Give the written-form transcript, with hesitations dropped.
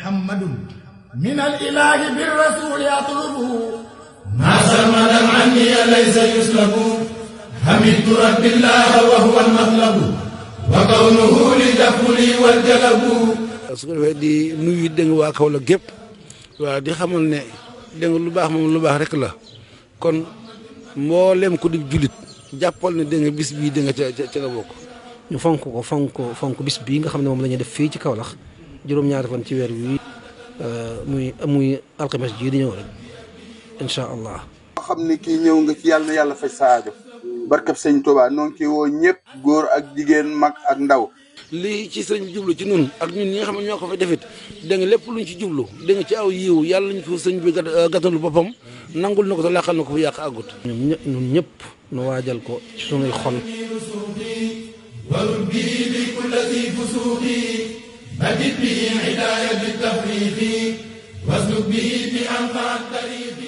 محمد من الإله بالرسول يطلبه ما سرمدا عني ليس يسلب حمدت رب الله وهو المطلب وكونه لجفلي والجلب. su ko defee di nuyu dégg nga waa Kaolack gépp waaw di xamal ne dégg nga lu baax moom lu baax rek la kon mboolem ku di jullit jàppal ne dégg nga bis bii dégg nga ca nga bokk. ñu fonk bis bii nga xam ne moom la ñuy def fii ci Kaolack juróom-ñaari fan ci weer wi muy alxames ji di ñëw rek incha allah. xam ne kii ñëw nga ci yàlla na yàlla faj saajo barkab sëñ Touba noo ngi ciy woo ñëpp góor ak jigéen mag ak ndaw. lii ci sëñ bi jublu ci nun ak ñun ñi nga xam ne ñoo ko fa defit dégg nga lépp luñ ci jublu dégg nga ci aw yiw yàlla nañ ko sëñ bi gàttandu boppam nangul na ko te làqal na ko fu yàq àggut. ñun ñëpp nu waajal ko ci sunuy xol. وربي لكل ذي فسوق بدد به هداية التفريق واسلك به بأنفع الطريق.